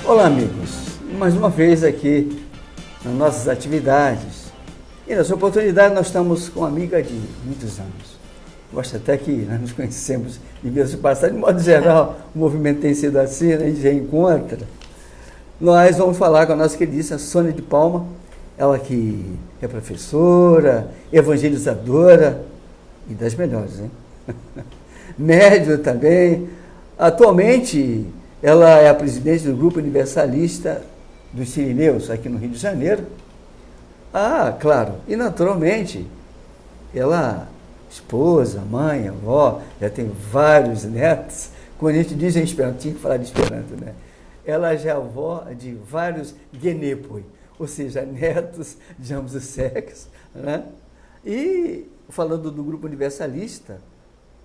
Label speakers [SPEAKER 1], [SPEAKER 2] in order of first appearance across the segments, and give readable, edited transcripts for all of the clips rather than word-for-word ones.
[SPEAKER 1] Olá, amigos, mais uma vez aqui nas nossas atividades. E nessa oportunidade nós estamos com uma amiga de muitos anos. Gosto até que nós nos conhecemos em vez de passar, de modo geral, o movimento tem sido assim, a gente reencontra. Nós vamos falar com a nossa queridíssima Sônia de Palma, ela que é professora, evangelizadora e das melhores, hein? Médio também. Atualmente, ela é a presidente do Grupo Universalista dos Sirineus, aqui no Rio de Janeiro. Ah, claro, e naturalmente, ela, esposa, mãe, avó, já tem vários netos. Quando a gente diz em Esperanto, tinha que falar de Esperanto, né? Ela já é avó de vários genepoi, ou seja, netos de ambos os sexos, né? E falando do Grupo Universalista,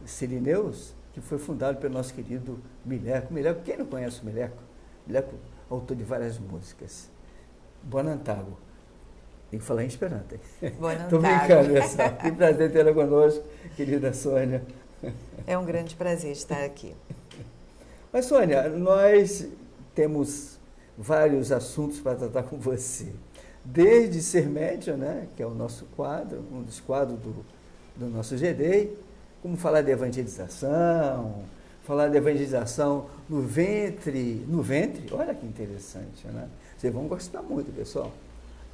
[SPEAKER 1] Sirineus, que foi fundado pelo nosso querido Mileco. Mileco, quem não conhece o Mileco? Mileco, autor de várias músicas. Bonantago. Tem que falar em Esperanto. Estou brincando, pessoal. Que prazer tê-la conosco, querida Sônia.
[SPEAKER 2] É um grande prazer estar aqui.
[SPEAKER 1] Mas, Sônia, nós temos vários assuntos para tratar com você. Desde ser médium, né, que é o nosso quadro, um dos quadros do nosso GDEI, como falar de evangelização, no ventre, olha que interessante, né? Vocês vão gostar muito, pessoal.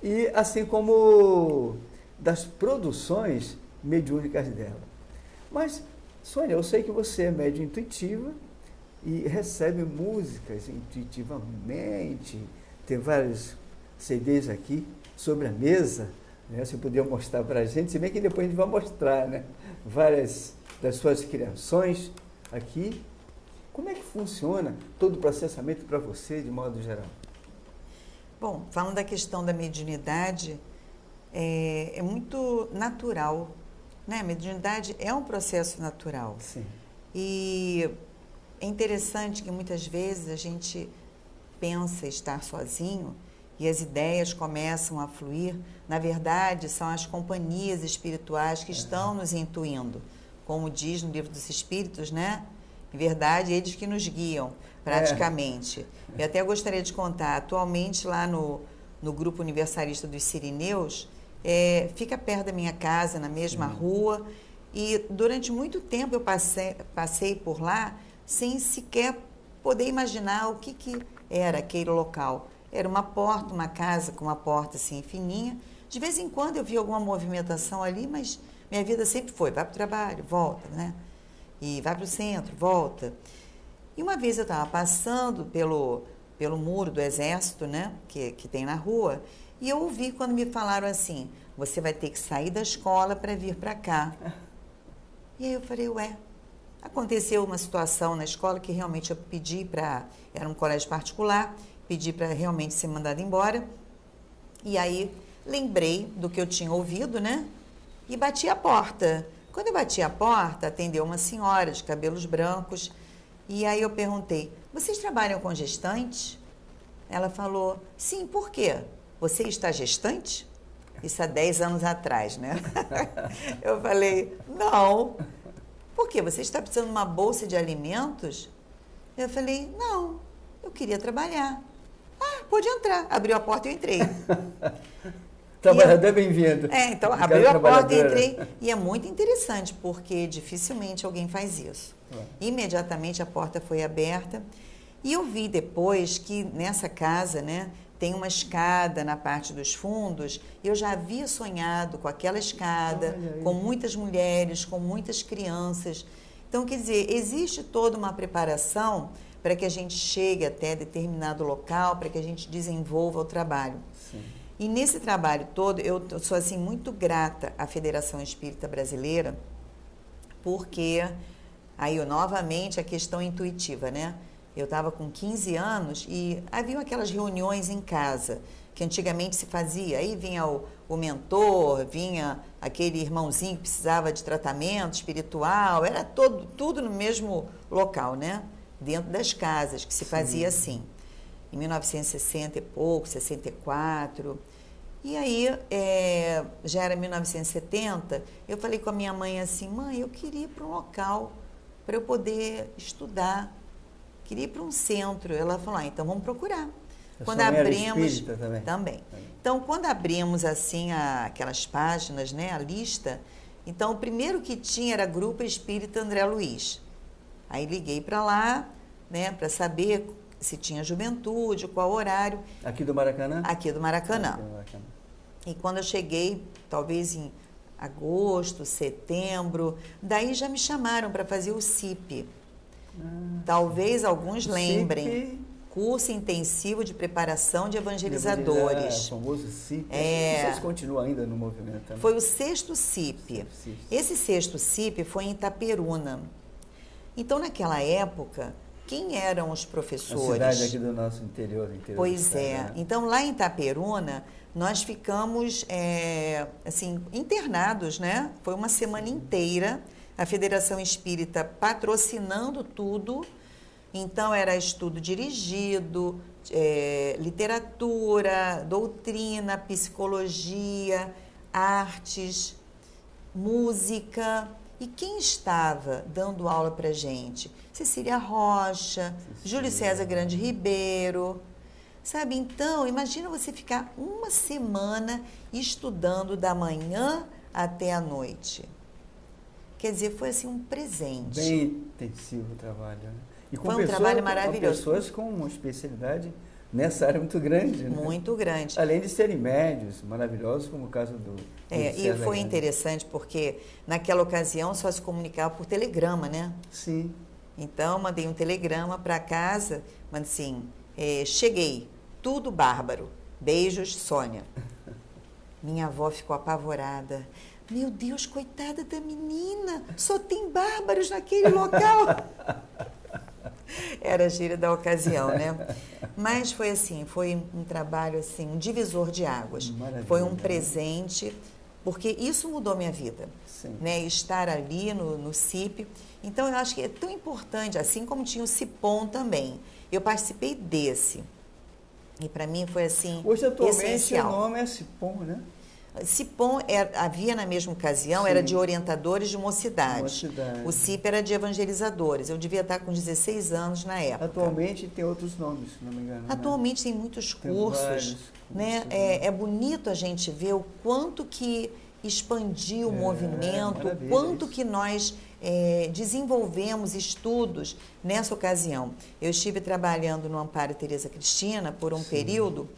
[SPEAKER 1] E assim como das produções mediúnicas dela. Mas, Sônia, eu sei que você é médium intuitiva e recebe músicas intuitivamente, tem vários CDs aqui sobre a mesa, né? Você podia mostrar para a gente, se bem que depois a gente vai mostrar, né? Várias das suas criações aqui. Como é que funciona todo o processamento para você, de modo geral?
[SPEAKER 2] Bom, falando da questão da mediunidade, é muito natural, né? A mediunidade é um processo natural.
[SPEAKER 1] Sim.
[SPEAKER 2] E é interessante que muitas vezes a gente pensa estar sozinho e as ideias começam a fluir. Na verdade, são as companhias espirituais que estão nos intuindo. Como diz no Livro dos Espíritos, né? Em verdade, eles que nos guiam, praticamente. Eu até gostaria de contar, atualmente lá no Grupo Universalista dos Sirineus, fica perto da minha casa, na mesma rua, e durante muito tempo eu passei por lá sem sequer poder imaginar o que era aquele local. Era uma porta, uma casa com uma porta assim fininha. De vez em quando eu via alguma movimentação ali, mas minha vida sempre foi, vai para o trabalho, volta, né? E vai para o centro, volta. E uma vez eu estava passando pelo muro do exército, né? Que tem na rua, e eu ouvi quando me falaram assim, você vai ter que sair da escola para vir para cá. E aí eu falei, ué, aconteceu uma situação na escola que realmente eu pedi para, era um colégio particular, pedi para realmente ser mandado embora. E aí lembrei do que eu tinha ouvido, né? E bati a porta. Quando eu bati a porta, atendeu uma senhora de cabelos brancos. E aí eu perguntei, vocês trabalham com gestantes? Ela falou, sim, por quê? Você está gestante? Isso há 10 anos atrás, né? Eu falei, não. Por quê? Você está precisando de uma bolsa de alimentos? Eu falei, não, eu queria trabalhar. Ah, pode entrar. Abriu a porta e eu entrei.
[SPEAKER 1] Trabalhador bem-vindo.
[SPEAKER 2] Então, abriu a porta e entrei. E é muito interessante, porque dificilmente alguém faz isso. Imediatamente a porta foi aberta. E eu vi depois que nessa casa, né, tem uma escada na parte dos fundos. Eu já havia sonhado com aquela escada, com muitas mulheres, com muitas crianças. Então, quer dizer, existe toda uma preparação para que a gente chegue até determinado local, para que a gente desenvolva o trabalho.
[SPEAKER 1] Sim.
[SPEAKER 2] E nesse trabalho todo, eu sou assim muito grata à Federação Espírita Brasileira, porque aí novamente a questão intuitiva, né? Eu estava com 15 anos e havia aquelas reuniões em casa, que antigamente se fazia. Aí vinha o mentor, vinha aquele irmãozinho que precisava de tratamento espiritual, era tudo no mesmo local, né? Dentro das casas, que se fazia assim. Em 1960 e pouco, 64. E aí, já era 1970, eu falei com a minha mãe assim, mãe, eu queria ir para um local para eu poder estudar, queria ir para um centro. Ela falou, então vamos procurar. Quando
[SPEAKER 1] Sua mãe era
[SPEAKER 2] abrimos
[SPEAKER 1] espírita também?
[SPEAKER 2] Também. Então, quando abrimos assim aquelas páginas, né, a lista, então o primeiro que tinha era Grupo Espírita André Luiz. Aí liguei para lá, né, para saber se tinha juventude, qual horário.
[SPEAKER 1] Aqui do Maracanã?
[SPEAKER 2] Aqui do Maracanã.
[SPEAKER 1] Aqui do Maracanã.
[SPEAKER 2] E quando eu cheguei, talvez em agosto, setembro, daí já me chamaram para fazer o CIP. Talvez alguns lembrem.
[SPEAKER 1] CIP...
[SPEAKER 2] Curso Intensivo de Preparação de Evangelizadores.
[SPEAKER 1] O famoso CIP. Vocês continuam ainda no movimento também?
[SPEAKER 2] Foi o 6º CIP. Esse 6º CIP foi em Itaperuna. Então, naquela época, quem eram os professores?
[SPEAKER 1] A cidade aqui do nosso interior.
[SPEAKER 2] Pois é. Né? Então, lá em Itaperuna, nós ficamos assim, internados, né? Foi uma semana inteira, a Federação Espírita patrocinando tudo. Então, era estudo dirigido, literatura, doutrina, psicologia, artes, música. E quem estava dando aula para a gente? Cecília Rocha, Júlio César Grande Ribeiro. Sabe, então, imagina você ficar uma semana estudando da manhã até a noite. Quer dizer, foi assim um presente.
[SPEAKER 1] Bem intensivo o trabalho, né? E com
[SPEAKER 2] foi um trabalho maravilhoso.
[SPEAKER 1] Com pessoas com uma especialidade nessa área muito grande. Né?
[SPEAKER 2] Muito grande.
[SPEAKER 1] Além de serem médios maravilhosos, como o caso do
[SPEAKER 2] e foi interessante porque naquela ocasião só se comunicava por telegrama, né?
[SPEAKER 1] Sim.
[SPEAKER 2] Então, mandei um telegrama para casa, mas assim, cheguei, tudo bárbaro. Beijos, Sônia. Minha avó ficou apavorada. Meu Deus, coitada da menina, só tem bárbaros naquele local. Era a gíria da ocasião, né? Mas foi assim, foi um trabalho assim, um divisor de águas.
[SPEAKER 1] Maravilha,
[SPEAKER 2] foi um presente, porque isso mudou minha vida.
[SPEAKER 1] Sim.
[SPEAKER 2] Né? Estar ali no CIP. Então, eu acho que é tão importante, assim como tinha o CIPOM também. Eu participei desse. E para mim foi assim,
[SPEAKER 1] hoje, atualmente,
[SPEAKER 2] essencial.
[SPEAKER 1] O nome é CIPOM, né?
[SPEAKER 2] CIPOM havia na mesma ocasião,
[SPEAKER 1] Sim.
[SPEAKER 2] Era de orientadores de mocidade.
[SPEAKER 1] Mocidade.
[SPEAKER 2] O CIP era de evangelizadores. Eu devia estar com 16 anos na época.
[SPEAKER 1] Atualmente tem outros nomes, se não me engano.
[SPEAKER 2] Atualmente
[SPEAKER 1] né?
[SPEAKER 2] tem muitos
[SPEAKER 1] tem
[SPEAKER 2] cursos.
[SPEAKER 1] Vários
[SPEAKER 2] né? É bonito a gente ver o quanto que expandiu o movimento, o quanto que nós desenvolvemos estudos nessa ocasião. Eu estive trabalhando no Amparo Teresa Cristina por um período.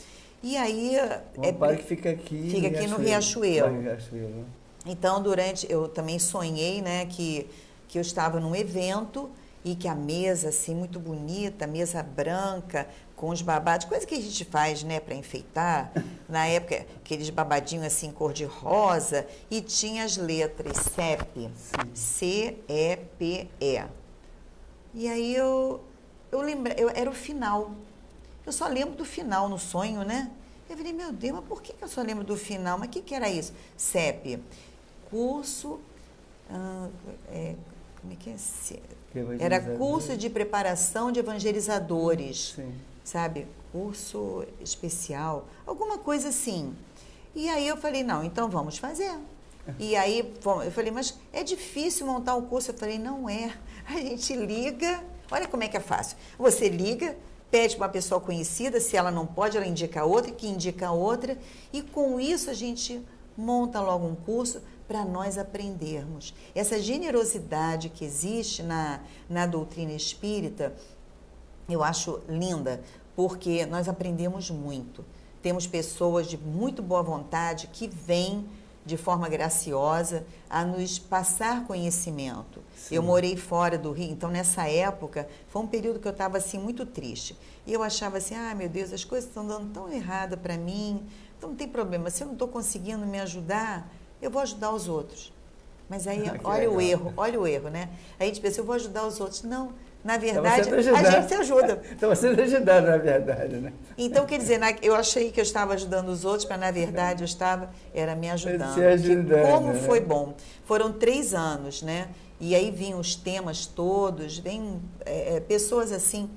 [SPEAKER 2] E aí...
[SPEAKER 1] O Amparo que fica aqui...
[SPEAKER 2] Fica aqui no Riachuelo.
[SPEAKER 1] Riachuelo.
[SPEAKER 2] Então, eu também sonhei, né, que eu estava num evento e que a mesa, assim, muito bonita, mesa branca, com os babados, coisa que a gente faz, né, para enfeitar. Na época, aqueles babadinhos, assim, cor de rosa, e tinha as letras CEP, C-E-P-E. E aí eu lembrei, era o final. Eu só lembro do final no sonho, né? Eu falei, meu Deus, mas por que eu só lembro do final? Mas o que era isso? CEP, curso... como é que é? Era curso de preparação de evangelizadores.
[SPEAKER 1] Sim.
[SPEAKER 2] Sabe? Curso especial, alguma coisa assim. E aí eu falei, não, então vamos fazer. E aí eu falei, mas é difícil montar um curso? Eu falei, não é. A gente liga, olha como é que é fácil. Você liga, pede para uma pessoa conhecida, se ela não pode, ela indica outra, que indica outra, e com isso a gente monta logo um curso para nós aprendermos. Essa generosidade que existe na doutrina espírita, eu acho linda, porque nós aprendemos muito. Temos pessoas de muito boa vontade que vêm de forma graciosa a nos passar conhecimento. Sim. Eu morei fora do Rio, então nessa época foi um período que eu estava assim muito triste. E eu achava assim, meu Deus, as coisas estão dando tão errada para mim, então não tem problema, se eu não estou conseguindo me ajudar, eu vou ajudar os outros. Mas aí, olha o erro, né? Aí a gente pensa, eu vou ajudar os outros. Não, na verdade, a gente se ajuda.
[SPEAKER 1] Estava sendo ajudado, na verdade, né?
[SPEAKER 2] Então, quer dizer, eu achei que eu estava ajudando os outros, mas na verdade era me ajudando.
[SPEAKER 1] Se ajudando,
[SPEAKER 2] como foi bom. Foram 3 anos, né? E aí vinham os temas todos, vêm pessoas assim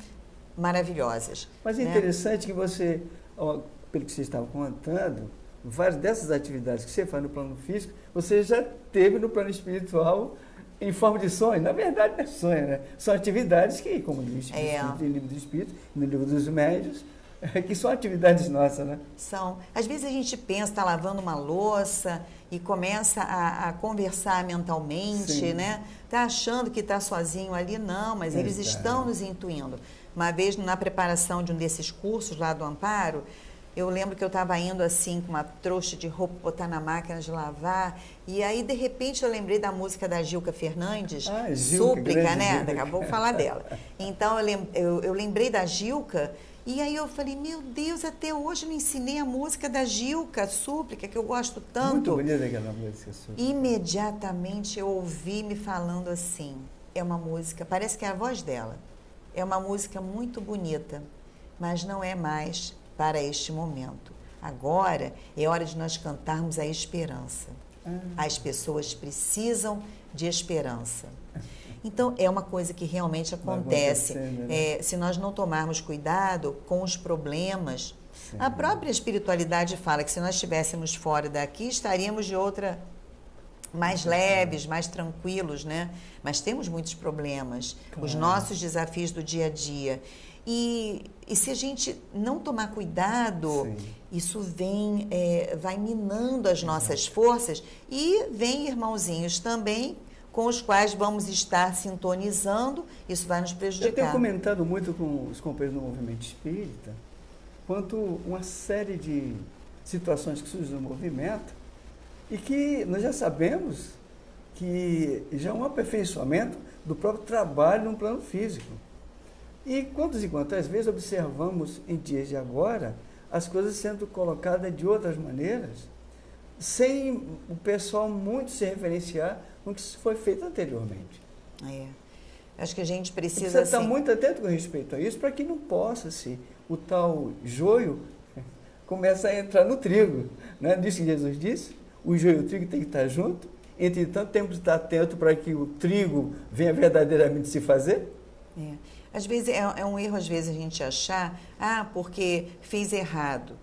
[SPEAKER 2] maravilhosas.
[SPEAKER 1] Mas é interessante que você, pelo que você estava contando, várias dessas atividades que você faz no plano físico, você já teve no plano espiritual em forma de sonho. Na verdade, não é sonho, né? São atividades que, como diz no livro do Espírito, no livro dos médios, que são atividades nossas, né?
[SPEAKER 2] São. Às vezes a gente pensa, está lavando uma louça e começa a conversar mentalmente,
[SPEAKER 1] Sim.
[SPEAKER 2] né? Está achando que está sozinho ali, não, mas eles estão nos intuindo. Uma vez, na preparação de um desses cursos lá do Amparo, eu lembro que eu estava indo assim com uma trouxa de roupa, botar na máquina de lavar, e aí de repente eu lembrei da música da Gilca Fernandes,
[SPEAKER 1] Gilca,
[SPEAKER 2] Súplica, né?
[SPEAKER 1] Gilca.
[SPEAKER 2] Daqui a pouco falar dela. Então eu lembrei da Gilca, e aí eu falei, meu Deus, até hoje eu não ensinei a música da Gilca, Súplica, que eu gosto tanto.
[SPEAKER 1] Muito bonita aquela música, Súplica.
[SPEAKER 2] Imediatamente eu ouvi me falando assim, é uma música, parece que é a voz dela, é uma música muito bonita, mas não é mais para este momento. Agora é hora de nós cantarmos a esperança. As pessoas precisam de esperança. Então, é uma coisa que realmente acontece.
[SPEAKER 1] Né?
[SPEAKER 2] Se nós não tomarmos cuidado com os problemas, sim, a própria espiritualidade fala que se nós estivéssemos fora daqui, estaríamos de outra, mais leves, mais tranquilos, né? Mas temos muitos problemas, claro, os nossos desafios do dia a dia. E se a gente não tomar cuidado, sim, isso vai minando as nossas forças, e vem irmãozinhos também com os quais vamos estar sintonizando, isso vai nos prejudicar.
[SPEAKER 1] Eu tenho comentado muito com os companheiros do movimento espírita, quanto uma série de situações que surgem no movimento e que nós já sabemos que já é um aperfeiçoamento do próprio trabalho no plano físico. E quantas e quantas vezes observamos em dias de agora as coisas sendo colocadas de outras maneiras, sem o pessoal muito se referenciar no que foi feito anteriormente.
[SPEAKER 2] Acho que a gente precisa
[SPEAKER 1] estar muito atento com respeito a isso, para que não possa o tal joio começa a entrar no trigo. Não é disso que Jesus disse? O joio e o trigo têm que estar juntos. Entretanto, temos que estar atento para que o trigo venha verdadeiramente se fazer.
[SPEAKER 2] Às vezes é um erro, às vezes, a gente achar, porque fez errado.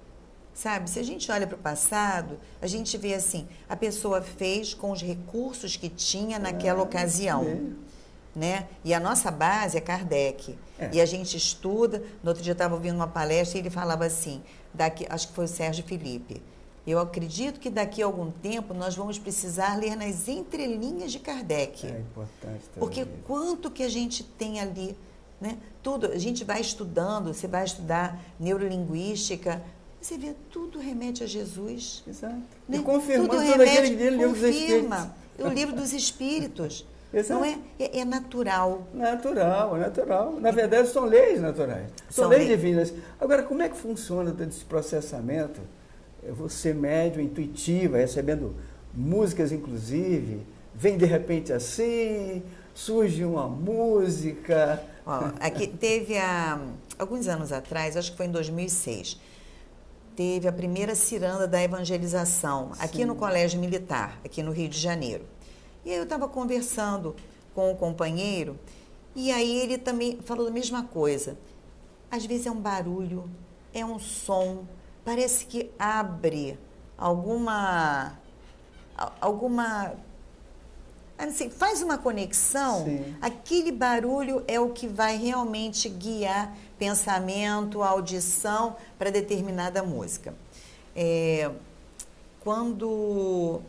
[SPEAKER 2] Sabe, se a gente olha para o passado, a gente vê assim, a pessoa fez com os recursos que tinha naquela ocasião, né? E a nossa base é Kardec. E a gente estuda, no outro dia eu estava ouvindo uma palestra e ele falava assim, acho que foi o Sérgio Felipe, eu acredito que daqui a algum tempo nós vamos precisar ler nas entrelinhas de Kardec.
[SPEAKER 1] É importante também.
[SPEAKER 2] Porque quanto que a gente tem ali, né? Tudo, a gente vai estudando, você vai estudar neurolinguística, você vê, tudo remete a Jesus.
[SPEAKER 1] Exato.
[SPEAKER 2] Né?
[SPEAKER 1] E confirmando
[SPEAKER 2] tudo
[SPEAKER 1] todo aquele
[SPEAKER 2] livro
[SPEAKER 1] dos Espíritos.
[SPEAKER 2] O livro dos Espíritos.
[SPEAKER 1] Exato.
[SPEAKER 2] Não é natural.
[SPEAKER 1] Natural. Na verdade, são leis naturais. São leis divinas. Agora, como é que funciona todo esse processamento? Você médium, intuitiva, recebendo músicas, inclusive, vem de repente assim, surge uma música.
[SPEAKER 2] Aqui teve, alguns anos atrás, acho que foi em 2006, teve a primeira ciranda da evangelização, aqui no Colégio Militar, aqui no Rio de Janeiro. E aí eu estava conversando com o companheiro, e aí ele também falou a mesma coisa. Às vezes é um barulho, é um som, parece que abre alguma assim, faz uma conexão, aquele barulho é o que vai realmente guiar pensamento, audição para determinada música. Quando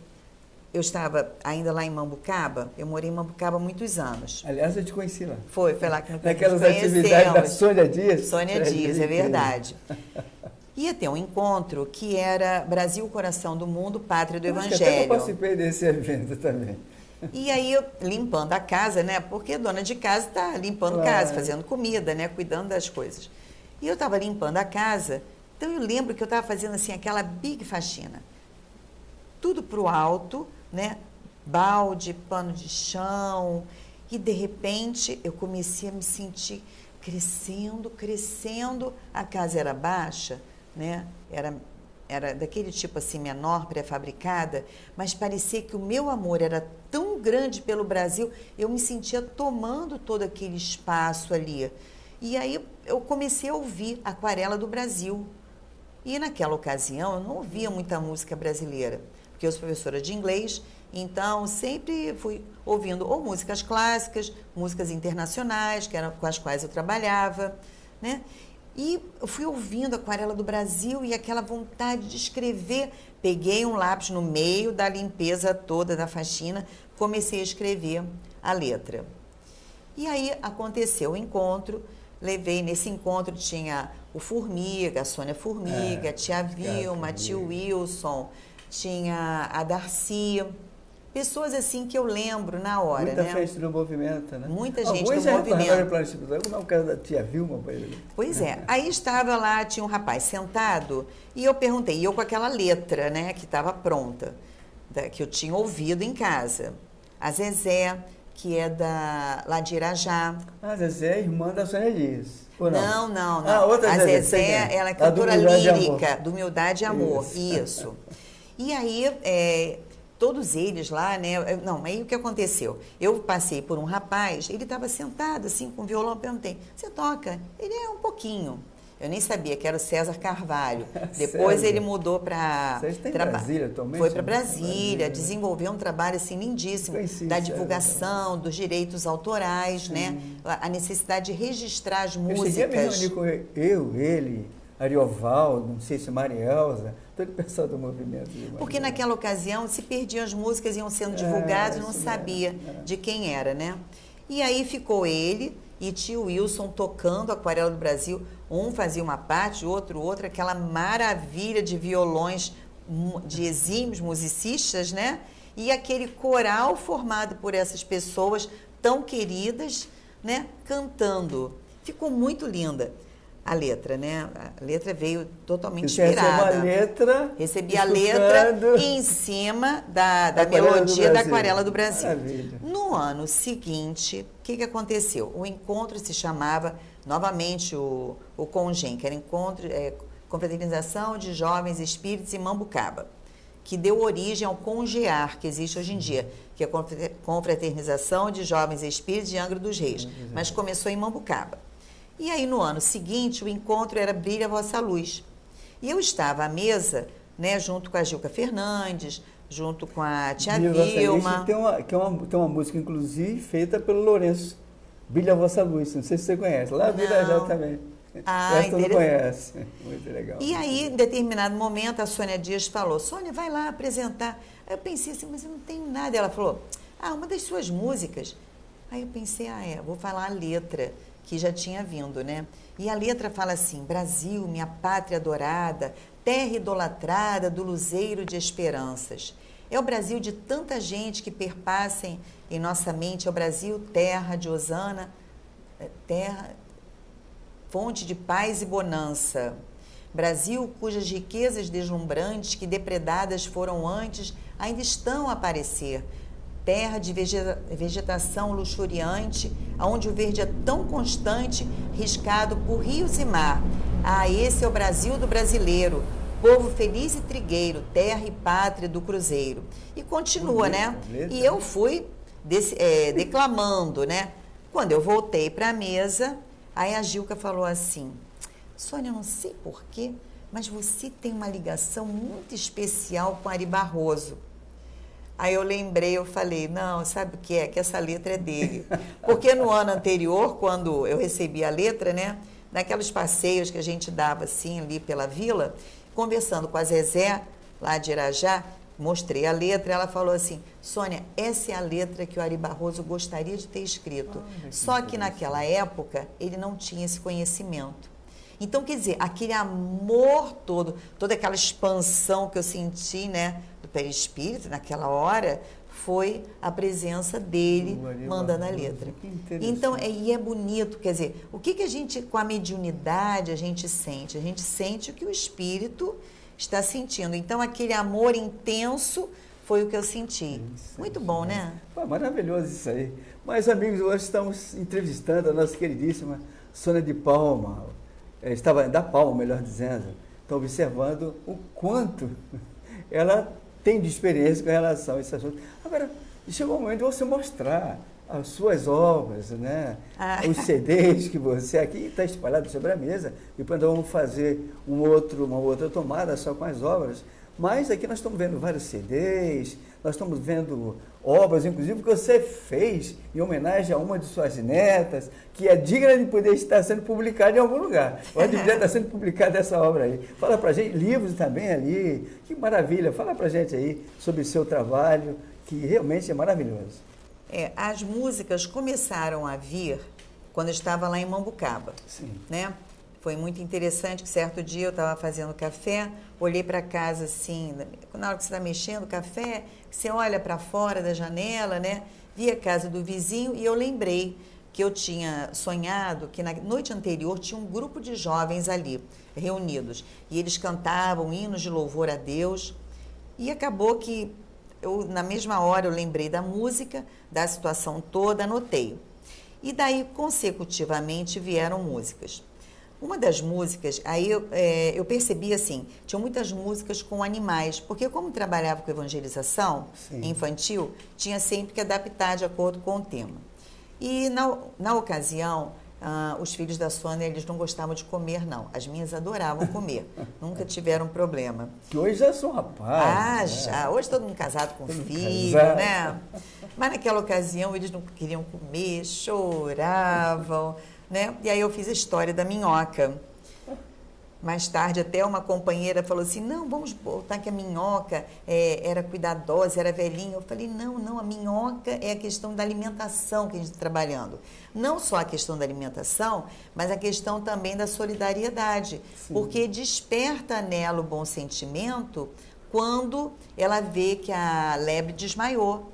[SPEAKER 2] eu estava ainda lá em Mambucaba, eu morei em Mambucaba há muitos anos.
[SPEAKER 1] Aliás, eu te conheci lá.
[SPEAKER 2] Foi lá que nos
[SPEAKER 1] naquelas atividades da Sônia Dias.
[SPEAKER 2] Sônia Dias, é verdade. Ia ter um encontro que era Brasil, Coração do Mundo, Pátria do Evangelho.
[SPEAKER 1] Até eu participei desse evento também.
[SPEAKER 2] E aí, eu limpando a casa, né? Porque a dona de casa está limpando casa, fazendo comida, né? Cuidando das coisas. E eu estava limpando a casa, então eu lembro que eu estava fazendo assim, aquela big faxina. Tudo para o alto, né? Balde, pano de chão. E, de repente, eu comecei a me sentir crescendo. A casa era baixa, né? Era daquele tipo assim, menor, pré-fabricada, mas parecia que o meu amor era tão grande pelo Brasil, eu me sentia tomando todo aquele espaço ali. E aí eu comecei a ouvir Aquarela do Brasil. E naquela ocasião eu não ouvia muita música brasileira, porque porque eu sou professora de inglês, então sempre fui ouvindo ou músicas clássicas, músicas internacionais, que eram com as quais eu trabalhava, né? E eu fui ouvindo Aquarela do Brasil e aquela vontade de escrever. Peguei um lápis no meio da limpeza toda da faxina, comecei a escrever a letra. E aí aconteceu o encontro, nesse encontro tinha o Formiga, a Sônia Formiga, a tia Vilma, tio Wilson, tinha a Darcy, pessoas assim que eu lembro na hora,
[SPEAKER 1] Muita
[SPEAKER 2] né?
[SPEAKER 1] gente do movimento, né?
[SPEAKER 2] Muita gente do movimento.
[SPEAKER 1] Como é o caso da tia Vilma, por exemplo?
[SPEAKER 2] Pois é, aí estava lá, tinha um rapaz sentado e eu perguntei, e eu com aquela letra, né, que estava pronta, que eu tinha ouvido em casa. A Zezé, que é lá de Irajá.
[SPEAKER 1] A Zezé é irmã da Sônia Dias. Ou não?
[SPEAKER 2] Não.
[SPEAKER 1] Outra
[SPEAKER 2] a Zezé, ela é cantora lírica, do Humildade e Amor. Isso. E aí, todos eles lá, né? Não, aí o que aconteceu? Eu passei por um rapaz, ele estava sentado assim com o violão, eu perguntei, você toca? Ele é um pouquinho. Eu nem sabia que era o César Carvalho. Depois ele mudou para
[SPEAKER 1] Brasília atualmente?
[SPEAKER 2] Foi para Brasília, desenvolveu um trabalho assim lindíssimo da divulgação dos direitos autorais, né? A necessidade de registrar as músicas.
[SPEAKER 1] Eu cheguei a me reunir com ele, Ariovaldo, não sei se Marielza, todo o pessoal do movimento.
[SPEAKER 2] Porque naquela ocasião se perdiam as músicas, iam sendo divulgadas, não sabia de quem era, né? E aí ficou ele e tio Wilson tocando Aquarela do Brasil. Um fazia uma parte, outro outra, aquela maravilha de violões de exímios musicistas, né? E aquele coral formado por essas pessoas tão queridas, né? Cantando. Ficou muito linda a letra, né? A letra veio totalmente inspirada. Recebi a letra em cima da melodia da Aquarela do Brasil.
[SPEAKER 1] Maravilha.
[SPEAKER 2] No ano seguinte, o que aconteceu? O encontro se chamava, novamente, o CONGEM, que era Confraternização de Jovens Espíritos em Mambucaba, que deu origem ao CONGEAR, que existe hoje em dia, que é a Confraternização de Jovens Espíritos de Angra dos Reis, mas começou em Mambucaba. E aí, no ano seguinte, o encontro era Brilha a Vossa Luz. E eu estava à mesa, né, junto com a Gilca Fernandes, junto com a tia Vilma.
[SPEAKER 1] Tem uma música, inclusive, feita pelo Lourenço, Brilha a Vossa Luz. Não sei se você conhece. Lá do Irajá também. Essa não conhece. Muito legal.
[SPEAKER 2] E aí, em determinado momento, a Sônia Dias falou, Sônia, vai lá apresentar. Aí eu pensei assim, mas eu não tenho nada. Ela falou, uma das suas músicas. Aí eu pensei, vou falar a letra, que já tinha vindo, né? E a letra fala assim, Brasil, minha pátria adorada, terra idolatrada do luzeiro de esperanças. É o Brasil de tanta gente que perpassem em nossa mente, é o Brasil, terra de Osana, terra, fonte de paz e bonança. Brasil, cujas riquezas deslumbrantes, que depredadas foram antes, ainda estão a aparecer. Terra de vegetação luxuriante, onde o verde é tão constante, riscado por rios e mar. Esse é o Brasil do brasileiro, povo feliz e trigueiro, terra e pátria do cruzeiro. E continua, né? E eu fui declamando, né? Quando eu voltei para a mesa, aí a Gilca falou assim, Sônia, eu não sei porquê, mas você tem uma ligação muito especial com Ari Barroso. Aí eu lembrei, eu falei, não, sabe o que é? Que essa letra é dele. Porque no ano anterior, quando eu recebi a letra, né? Naqueles passeios que a gente dava assim ali pela vila, conversando com a Zezé, lá de Irajá, mostrei a letra, ela falou assim, Sônia, essa é a letra que o Ari Barroso gostaria de ter escrito. Só que naquela época ele não tinha esse conhecimento. Então, quer dizer, aquele amor todo, toda aquela expansão que eu senti, né, do perispírito naquela hora, foi a presença dele mandando a letra. Então, e é bonito, quer dizer, o que a gente, com a mediunidade, a gente sente? A gente sente o que o espírito está sentindo. Então, aquele amor intenso foi o que eu senti. Muito bom, né?
[SPEAKER 1] Maravilhoso isso aí. Mas, amigos, hoje estamos entrevistando a nossa queridíssima Sônia de Palma, da Palma, melhor dizendo. Estão observando o quanto ela tem de experiência com relação a esse assunto. Agora, chegou o momento de você mostrar as suas obras, né? Os CDs que você aqui está espalhado sobre a mesa. Depois nós vamos fazer uma outra tomada só com as obras. Mas aqui nós estamos vendo vários CDs, nós estamos vendo obras, inclusive, que você fez em homenagem a uma de suas netas, que é digna de poder estar sendo publicada em algum lugar. Onde devia estar sendo publicada essa obra aí. Fala pra gente, livros também ali, que maravilha. Fala pra gente aí sobre o seu trabalho, que realmente é maravilhoso.
[SPEAKER 2] As músicas começaram a vir quando eu estava lá em Mambucaba.
[SPEAKER 1] Sim.
[SPEAKER 2] Né? Foi muito interessante que certo dia eu estava fazendo café, olhei para casa assim, na hora que você está mexendo o café, você olha para fora da janela, né? Vi a casa do vizinho e eu lembrei que eu tinha sonhado que na noite anterior tinha um grupo de jovens ali, reunidos. E eles cantavam hinos de louvor a Deus. E acabou que, na mesma hora, eu lembrei da música, da situação toda, anotei. E daí, consecutivamente, vieram músicas. Uma das músicas, aí eu percebi assim, tinha muitas músicas com animais, porque como trabalhava com evangelização infantil, tinha sempre que adaptar de acordo com o tema. E na ocasião, os filhos da Sônia, eles não gostavam de comer, não. As minhas adoravam comer, nunca tiveram problema.
[SPEAKER 1] Que hoje já são rapazes.
[SPEAKER 2] Já. Hoje todo mundo casado com filho, né? Mas naquela ocasião eles não queriam comer, choravam, né? E aí eu fiz a história da minhoca. Mais tarde até uma companheira falou assim, não, vamos botar que a minhoca era cuidadosa, era velhinha. Eu falei, não, a minhoca é a questão da alimentação que a gente está trabalhando. Não só a questão da alimentação, mas a questão também da solidariedade. Sim. Porque desperta nela o bom sentimento quando ela vê que a lebre desmaiou.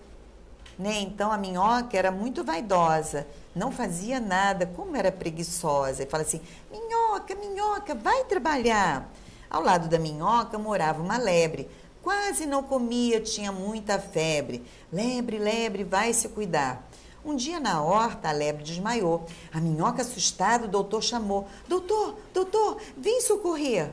[SPEAKER 2] Né? Então a minhoca era muito vaidosa, não fazia nada, como era preguiçosa. E fala assim, minhoca, vai trabalhar. Ao lado da minhoca morava uma lebre, quase não comia, tinha muita febre. Lebre, vai se cuidar. Um dia na horta a lebre desmaiou. A minhoca assustada, o doutor chamou, doutor, vem socorrer.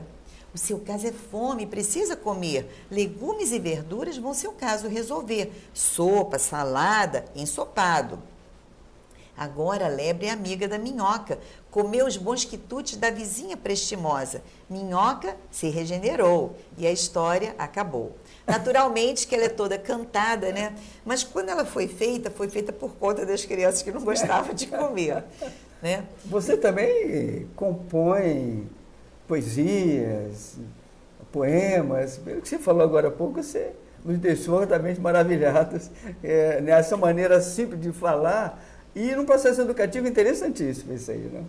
[SPEAKER 2] O seu caso é fome, precisa comer. Legumes e verduras vão seu caso resolver. Sopa, salada, ensopado. Agora a lebre é amiga da minhoca. Comeu os bons quitutes da vizinha prestimosa. Minhoca se regenerou e a história acabou. Naturalmente que ela é toda cantada, né? Mas quando ela foi feita por conta das crianças que não gostavam de comer, né?
[SPEAKER 1] Você também compõe poesias, poemas, pelo que você falou agora há pouco, você nos deixou altamente maravilhados nessa maneira simples de falar e num processo educativo interessantíssimo isso aí, né?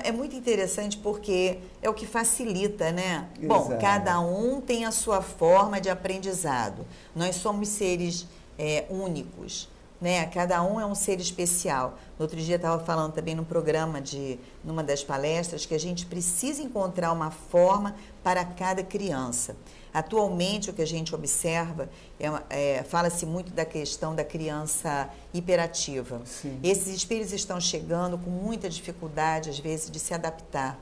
[SPEAKER 2] É muito interessante porque é o que facilita, né?
[SPEAKER 1] Exato.
[SPEAKER 2] Bom, cada um tem a sua forma de aprendizado. Nós somos seres únicos, né? Cada um é um ser especial. No outro dia eu estava falando também num programa, numa das palestras, que a gente precisa encontrar uma forma para cada criança. Atualmente, o que a gente observa, fala-se muito da questão da criança hiperativa.
[SPEAKER 1] Sim.
[SPEAKER 2] Esses espíritos estão chegando com muita dificuldade, às vezes, de se adaptar.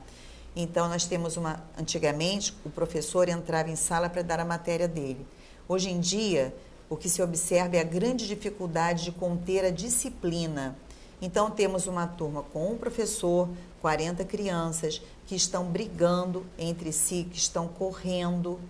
[SPEAKER 2] Então, nós temos antigamente, o professor entrava em sala para dar a matéria dele. Hoje em dia, o que se observa é a grande dificuldade de conter a disciplina. Então, temos uma turma com um professor, 40 crianças, que estão brigando entre si, que estão correndo.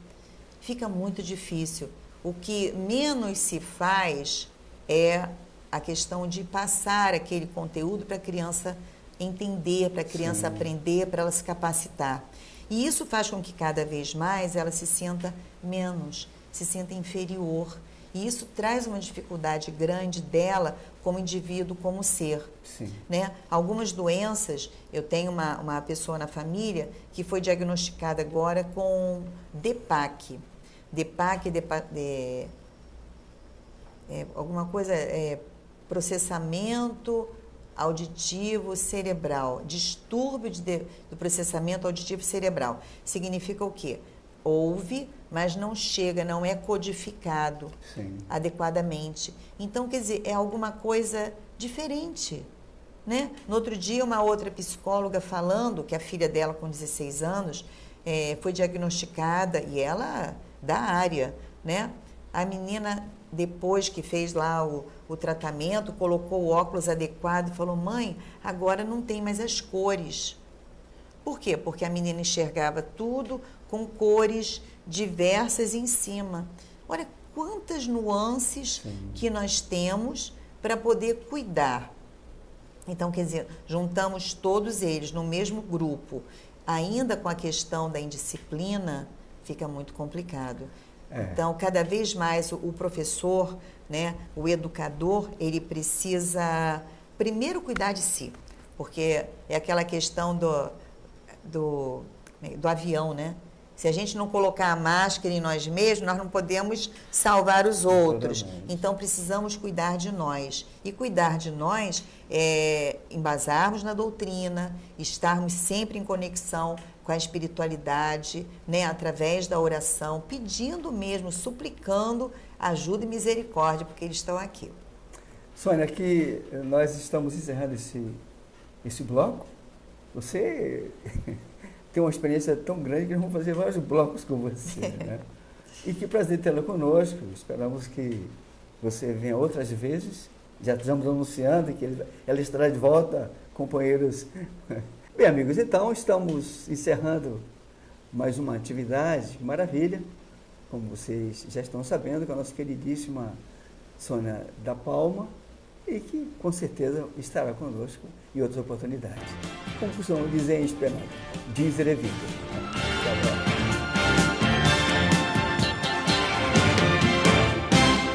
[SPEAKER 2] Fica muito difícil. O que menos se faz é a questão de passar aquele conteúdo para a criança entender, para a criança aprender, para ela se capacitar. E isso faz com que cada vez mais ela se sinta menos, se sinta inferior. E isso traz uma dificuldade grande dela como indivíduo, como ser.
[SPEAKER 1] Sim.
[SPEAKER 2] Né? Algumas doenças, eu tenho uma pessoa na família que foi diagnosticada agora com DEPAC. DEPAC alguma coisa, processamento auditivo cerebral, distúrbio do processamento auditivo cerebral. Significa o quê? Ouve, mas não chega, não é codificado adequadamente. Então, quer dizer, é alguma coisa diferente, né? No outro dia, uma outra psicóloga falando que a filha dela, com 16 anos, foi diagnosticada, e ela da área, né? A menina, depois que fez lá o tratamento, colocou o óculos adequado e falou, mãe, agora não tem mais as cores. Por quê? Porque a menina enxergava tudo com cores diversas em cima. Olha quantas nuances que nós temos para poder cuidar. Então, quer dizer, juntamos todos eles no mesmo grupo, ainda com a questão da indisciplina, fica muito complicado. Então, cada vez mais o professor, né, o educador, ele precisa primeiro cuidar de si, porque é aquela questão do avião, né? Se a gente não colocar a máscara em nós mesmos, nós não podemos salvar os outros. Então, precisamos cuidar de nós. E cuidar de nós é embasarmos na doutrina, estarmos sempre em conexão com a espiritualidade, né, através da oração, pedindo mesmo, suplicando ajuda e misericórdia, porque eles estão aqui.
[SPEAKER 1] Sônia, aqui nós estamos encerrando esse bloco. Você tem uma experiência tão grande que nós vamos fazer vários blocos com você, né? E que prazer tê-la conosco. Esperamos que você venha outras vezes. Já estamos anunciando que ela estará de volta, companheiros. Bem, amigos, então estamos encerrando mais uma atividade. Maravilha, como vocês já estão sabendo, com a nossa queridíssima Sônia da Palma, e que com certeza estará conosco em outras oportunidades. Como costumamos dizer em espanhol, dizer é vida.